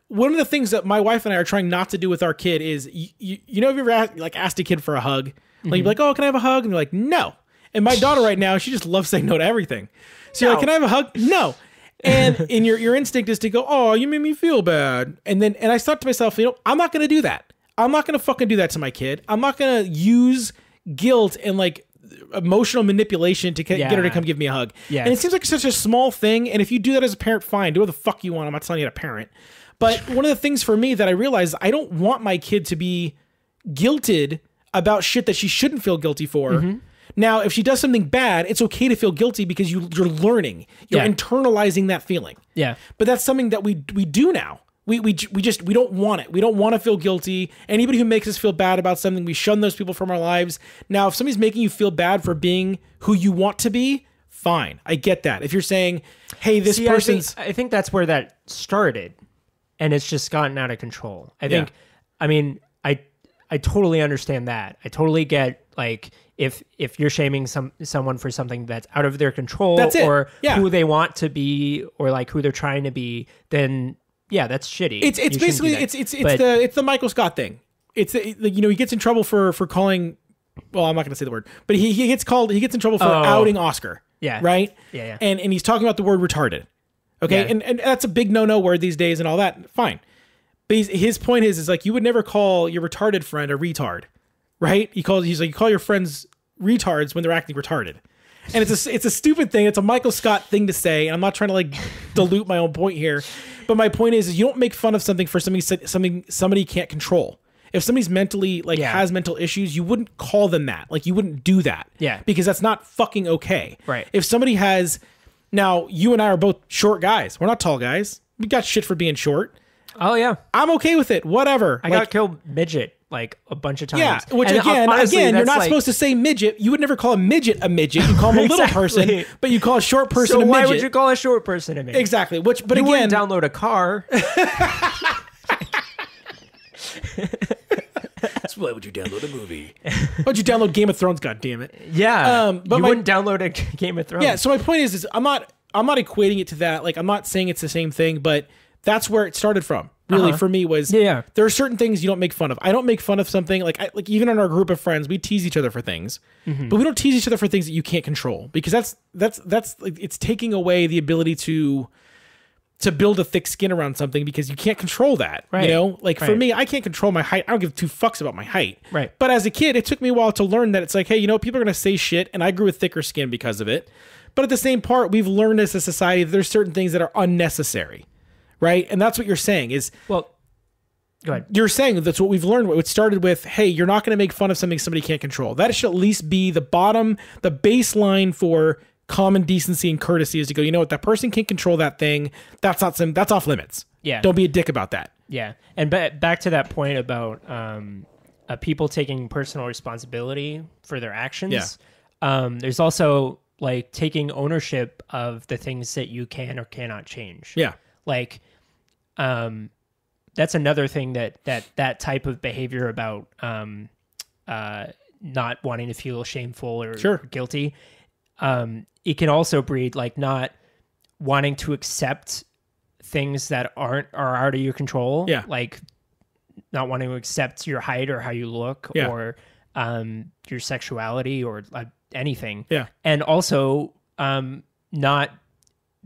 One of the things that my wife and I are trying not to do with our kid is, if you ever asked a kid for a hug, like you'd be like, oh, can I have a hug? And you're like, no. And my daughter right now, she just loves saying no to everything. So you're like, can I have a hug? No. And your instinct is to go, oh, you made me feel bad. And I thought to myself, I'm not going to do that. I'm not going to fucking do that to my kid. I'm not going to use guilt and like emotional manipulation to get her to come give me a hug.
Yes.
And it seems like such a small thing. And if you do that as a parent, fine, do what the fuck you want. I'm not telling you to parent. But one of the things for me that I realized, I don't want my kid to be guilted about shit that she shouldn't feel guilty for. Now, if she does something bad, it's okay to feel guilty because you're learning. You're internalizing that feeling.
Yeah.
But that's something that we do now. We don't want it. We don't want to feel guilty. Anybody who makes us feel bad about something, we shun those people from our lives. Now, if somebody's making you feel bad for being who you want to be, fine. I get that. If you're saying, hey, this person's...
I think that's where that started. And it's just gotten out of control. I think, I mean, I totally understand that. I totally get, like, if you're shaming someone for something that's out of their control or who they want to be or like who they're trying to be, then that's shitty.
It's basically it's the Michael Scott thing. It's he gets in trouble for calling. Well, I'm not going to say the word, but he gets in trouble for outing Oscar.
Yeah.
Right.
Yeah.
And he's talking about the word retarded. Okay, and that's a big no word these days and all that. Fine, but his point is like you would never call your retarded friend a retard, right? You call your friends retards when they're acting retarded, and it's a stupid thing. It's a Michael Scott thing to say. And I'm not trying to like dilute my own point here, but my point is you don't make fun of something for somebody can't control. If somebody's mentally has mental issues, you wouldn't call them that. Like you wouldn't do that.
Yeah,
because that's not fucking okay.
Right.
If somebody has. Now, you and I are both short guys. We're not tall guys. We got shit for being short.
Oh, yeah.
I'm okay with it. Whatever.
I got killed midget like a bunch of times.
Yeah, which again, you're not supposed to say midget. You would never call a midget. You call him a little person, but you call a short person a midget.
So why would you call a short person a midget?
Exactly. But
you
again,
wouldn't download a car.
That's why would you download a movie? Why would you download Game of Thrones? God damn it!
Yeah, but you wouldn't download a Game of Thrones.
Yeah. So my point is I'm not equating it to that. Like I'm not saying it's the same thing, but that's where it started from. Really, for me was there are certain things you don't make fun of. I don't make fun of something like even in our group of friends, we tease each other for things, but we don't tease each other for things that you can't control because that's like, it's taking away the ability to build a thick skin around something because you can't control that. Right. For me, I can't control my height. I don't give two fucks about my height.
Right.
But as a kid, it took me a while to learn that it's like, hey, people are going to say shit and I grew a thicker skin because of it. But at the same part, we've learned as a society that there's certain things that are unnecessary. Right. And that's what you're saying is,
well, go ahead.
You're saying that's what we've learned. It started with, hey, you're not going to make fun of something somebody can't control. That should at least be the baseline for common decency and courtesy is to go, you know what, that person can't control that thing. That's off limits.
Yeah.
Don't be a dick about that.
Yeah. And back to that point about people taking personal responsibility for their actions. Yeah. There's also like taking ownership of the things that you can or cannot change.
Yeah.
Like, that's another thing that type of behavior about not wanting to feel shameful or
Sure.
guilty. It can also breed like not wanting to accept things that are out of your control.
Yeah.
Like not wanting to accept your height or how you look
Yeah.
or your sexuality or anything.
Yeah.
And also not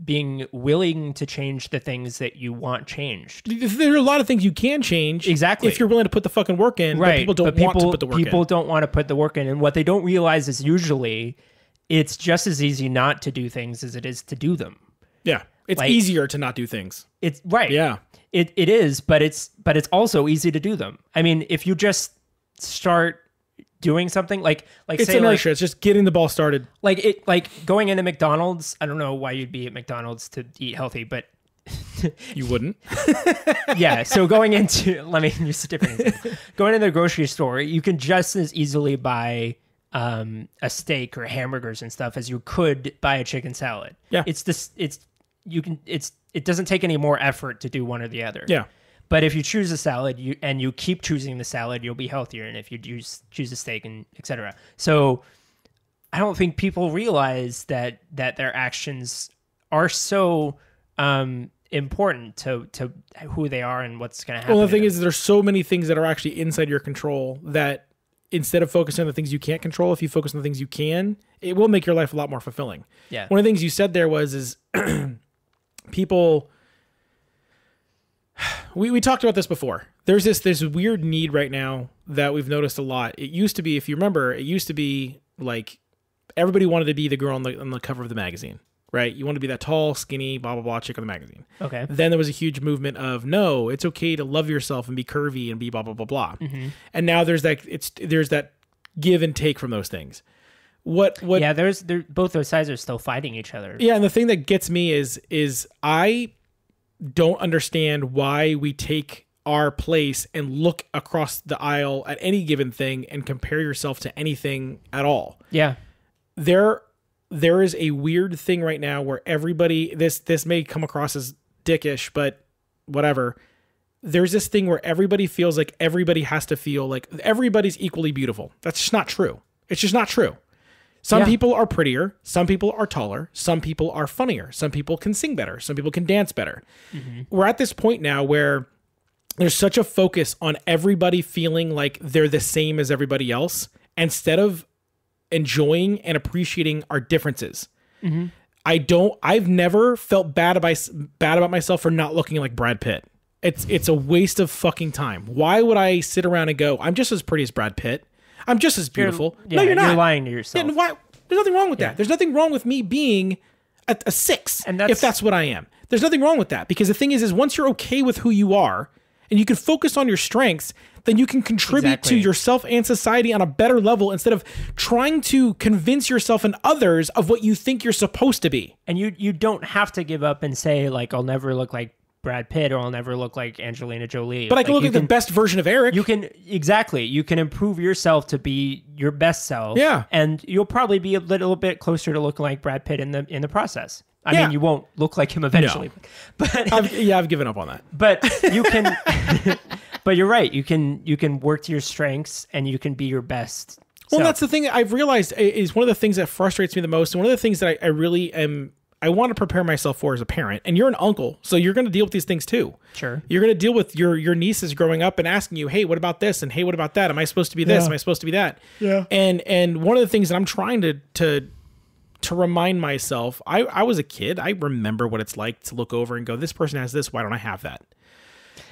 being willing to change the things that you want changed.
There are a lot of things you can change.
Exactly.
If you're willing to put the fucking work in,
Right.
but people don't want to put the work in.
People don't want to put the work in. And what they don't realize is usually it's just as easy not to do things as it is to do them.
Yeah. It's
Like-
easier to not do things.
It's right.
Yeah.
It is, but it's also easy to do them. I mean, if you just start doing something like
It's
say
inertia. It's just getting the ball started.
like going into McDonald's. I don't know why you'd be at McDonald's to eat healthy, but
You wouldn't.
yeah. So going into let me use a different example. Going into the grocery store, you can just as easily buy a steak or hamburgers and stuff as you could buy a chicken salad.
Yeah.
It doesn't take any more effort to do one or the other.
Yeah.
But if you choose a salad and you keep choosing the salad, you'll be healthier. And if you choose a steak and etc. So I don't think people realize that their actions are so important to who they are and what's going to happen.
Well, the
to
thing
them.
is, there's so many things that are actually inside your control that instead of focusing on the things you can't control, if you focus on the things you can, it will make your life a lot more fulfilling.
Yeah.
One of the things you said there is people. We talked about this before. There's this weird need right now that we've noticed a lot. It used to be, if you remember, like everybody wanted to be the girl on the cover of the magazine, right? You want to be that tall, skinny, blah, blah, blah chick on the magazine.
Okay.
Then there was a huge movement of, no, it's okay to love yourself and be curvy and be blah, blah, blah, blah.
Mm-hmm.
And now there's that give and take from those things. What?
Yeah, both those sides are still fighting each other.
Yeah, and the thing that gets me is I don't understand why we take our place and look across the aisle at any given thing and compare yourself to anything at all.
Yeah.
There is a weird thing right now where everybody, this may come across as dickish, but whatever. There's this thing where everybody feels like everybody has to feel like everybody's equally beautiful. That's just not true. It's just not true. Some people are prettier. Some people are taller. Some people are funnier. Some people can sing better. Some people can dance better. Mm-hmm. We're at this point now where there's such a focus on everybody feeling like they're the same as everybody else instead of enjoying and appreciating our differences. Mm-hmm. I've never felt bad about myself for not looking like Brad Pitt. It's a waste of fucking time. Why would I sit around and go, I'm just as pretty as Brad Pitt. I'm just as beautiful. No, you're not.
You're lying to yourself.
Yeah, why? There's nothing wrong with that. There's nothing wrong with me being a 6,
and
if that's what I am. There's nothing wrong with that, because the thing is once you're okay with who you are and you can focus on your strengths, then you can contribute to yourself and society on a better level instead of trying to convince yourself and others of what you think you're supposed to be.
And you don't have to give up and say, like, I'll never look like Brad Pitt or I'll never look like Angelina Jolie.
But I can look at the best version of Eric.
You can improve yourself to be your best self.
Yeah.
And you'll probably be a little bit closer to looking like Brad Pitt in the process. I mean, you won't look like him eventually.
No.
But
I've given up on that.
But you can but you're right. You can work to your strengths and you can be your best.
Well, that's the thing I've realized is one of the things that frustrates me the most, and one of the things that I really am I want to prepare myself for as a parent. And you're an uncle, so you're going to deal with these things too.
Sure.
You're going to deal with your nieces growing up and asking you, hey, what about this? And hey, what about that? Am I supposed to be this? Am I supposed to be that?
Yeah.
And one of the things that I'm trying to remind myself, I was a kid. I remember what it's like to look over and go, this person has this. Why don't I have that?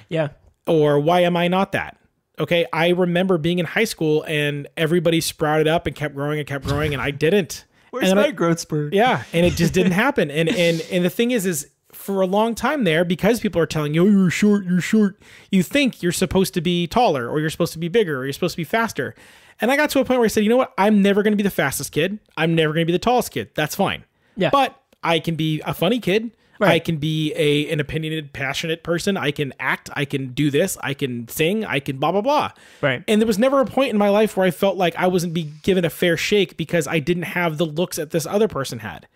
Yeah.
Or why am I not that? Okay. I remember being in high school and everybody sprouted up and kept growing and I didn't.
Where's my growth spurt?
Yeah, and it just didn't happen. And the thing is for a long time there, because people are telling you, oh, you're short, you think you're supposed to be taller or you're supposed to be bigger or you're supposed to be faster. And I got to a point where I said, you know what? I'm never going to be the fastest kid. I'm never going to be the tallest kid. That's fine.
Yeah.
But I can be a funny kid.
Right.
I can be an opinionated, passionate person. I can act. I can do this. I can sing. I can blah, blah, blah.
Right.
And there was never a point in my life where I felt like I wasn't being given a fair shake because I didn't have the looks that this other person had.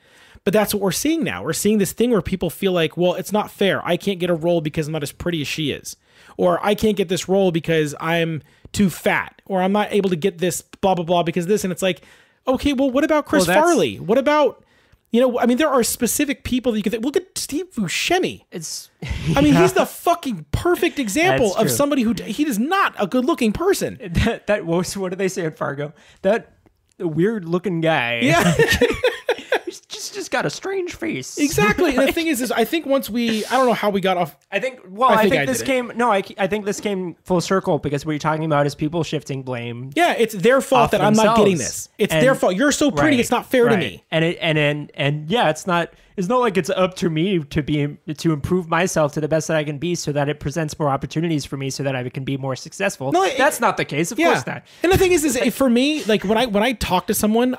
But that's what we're seeing now. We're seeing this thing where people feel like, well, it's not fair. I can't get a role because I'm not as pretty as she is. Or I can't get this role because I'm too fat. Or I'm not able to get this blah, blah, blah because this. And it's like, okay, well, what about Chris Farley? What about, I mean, there are specific people that you can think. Look at Steve Buscemi. I mean, he's the fucking perfect example of somebody he is not a good looking person.
What do they say at Fargo? That weird looking guy.
Yeah.
He's just got a strange face.
Exactly. And the thing is I think once I don't know how we got off.
I think this came full circle because what you're talking about is people shifting blame.
Yeah, it's their fault that I'm not getting this. It's their fault. You're so pretty, it's not fair to me.
And yeah, it's not like it's up to me to improve myself to the best that I can be so that it presents more opportunities for me so that I can be more successful. No, that's not the case. Of course not.
And the thing is for me, like when I talk to someone,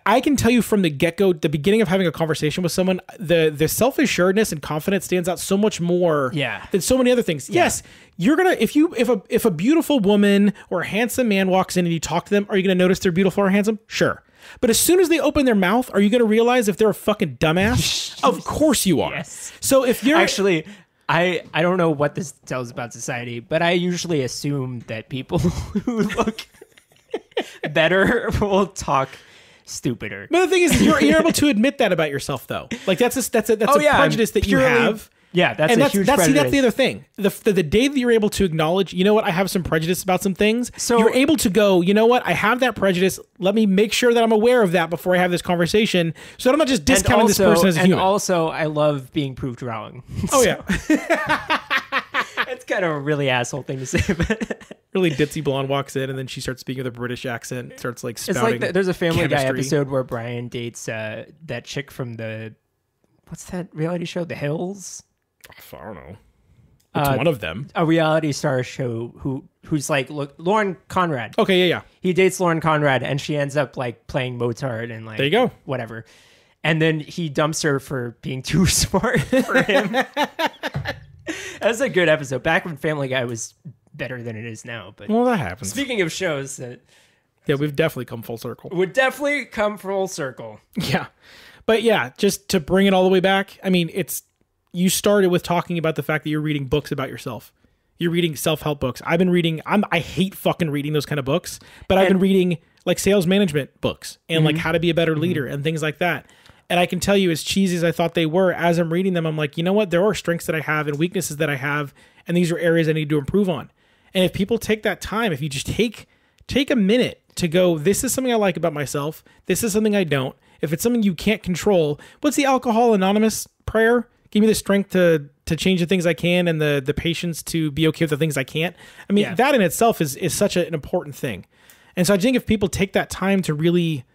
I can tell you from the get-go, the beginning of having a conversation with someone, the self-assuredness and confidence stands out so much more than so many other things. Yeah. Yes, you're gonna if a beautiful woman or a handsome man walks in and you talk to them, are you gonna notice they're beautiful or handsome? Sure. But as soon as they open their mouth, are you gonna realize if they're a fucking dumbass? Of course you are.
Yes.
So if you're
actually I don't know what this tells about society, but I usually assume that people who look better will talk stupider.
But the thing is, you're able to admit that about yourself, though. Like that's a prejudice that you have.
Yeah, that's a huge prejudice.
That's the other thing. The day that you're able to acknowledge, you know what, I have some prejudice about some things. So you're able to go, you know what, I have that prejudice. Let me make sure that I'm aware of that before I have this conversation, so that I'm not just discounting this person as a human.
And also, I love being proved wrong.
Oh yeah.
It's kind of a really asshole thing to say, but
really ditzy blonde walks in and then she starts speaking with a British accent, starts like spouting.
It's like there's a Family Guy episode where Brian dates that chick from what's that reality show, The Hills?
I don't know. It's one of them.
A reality star show who's like, look, Lauren Conrad.
Okay, yeah.
He dates Lauren Conrad and she ends up like playing Mozart and like
there you go.
Whatever. And then he dumps her for being too smart for him. That's a good episode. Back when Family Guy was better than it is now. But
well, that happens.
Speaking of shows that
we've definitely come full circle. Yeah. But yeah, just to bring it all the way back, I mean, you started with talking about the fact that you're reading books about yourself. You're reading self-help books. I've been reading, I hate fucking reading those kind of books, but I've been reading like sales management books and like how to be a better leader and things like that. And I can tell you, as cheesy as I thought they were, as I'm reading them, I'm like, you know what? There are strengths that I have and weaknesses that I have, and these are areas I need to improve on. And if people take that time, if you just take a minute to go, this is something I like about myself. This is something I don't. If it's something you can't control, what's the Alcohol Anonymous prayer? Give me the strength to change the things I can and the patience to be okay with the things I can't. I mean, that in itself is such an important thing. And so I think if people take that time to really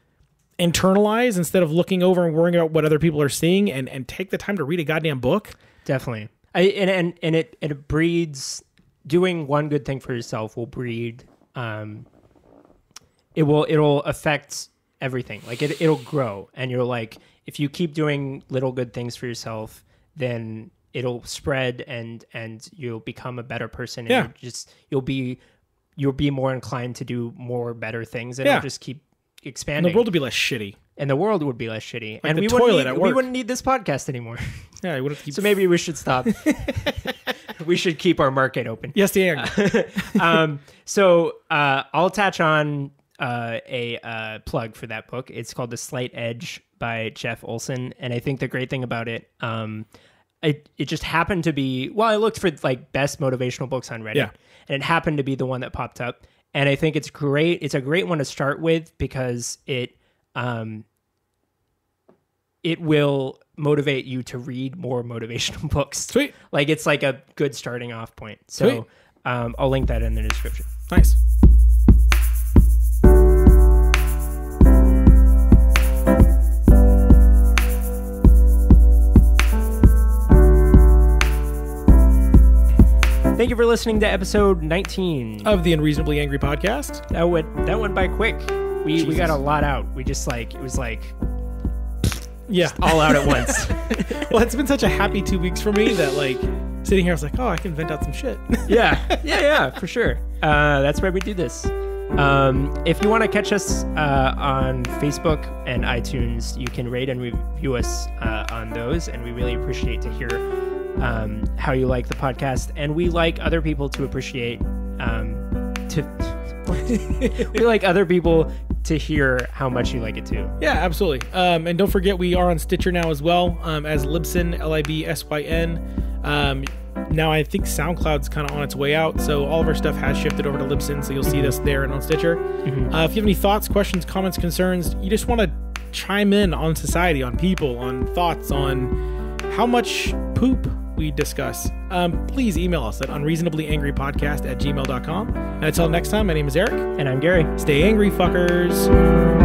internalize instead of looking over and worrying about what other people are seeing and take the time to read a goddamn book.
Definitely. It breeds, doing one good thing for yourself will breed, it'll affect everything. Like it'll grow. And you're like, if you keep doing little good things for yourself, then it'll spread and you'll become a better person. And you'll be more inclined to do more better things and it'll just keep expanding.
And the world would be less shitty.
Like and
we
wouldn't need this podcast anymore.
Yeah, we wouldn't
so maybe we should stop. We should keep our market open.
Yes, Dan.
So I'll attach on a plug for that book. It's called The Slight Edge by Jeff Olson. And I think the great thing about it, it just happened to be, well, I looked for like best motivational books on Reddit and it happened to be the one that popped up. And I think it's great. It's a great one to start with because it will motivate you to read more motivational books.
Sweet.
Like it's like a good starting off point. So I'll link that in the description.
Nice.
Thank you for listening to episode 19
of the Unreasonably Angry Podcast.
That went by quick. We got a lot out. We just it was all out at once.
Well, it's been such a happy 2 weeks for me that like sitting here, I was like, oh, I can vent out some shit.
Yeah, for sure. That's why we do this. If you want to catch us on Facebook and iTunes, you can rate and review us on those, and we really appreciate to hear how you like the podcast, and we like other people to appreciate we like other people to hear how much you like it too.
Yeah, absolutely. And don't forget, we are on Stitcher now as well, as Libsyn, Libsyn. Now I think SoundCloud's kind of on its way out, so all of our stuff has shifted over to Libsyn, so you'll see us there and on Stitcher. If you have any thoughts, questions, comments, concerns, you just want to chime in on society, on people, on thoughts, on how much poop we discuss, please email us at unreasonablyangrypodcast@gmail.com. And until next time, my name is Eric.
And I'm Gary.
Stay angry, fuckers.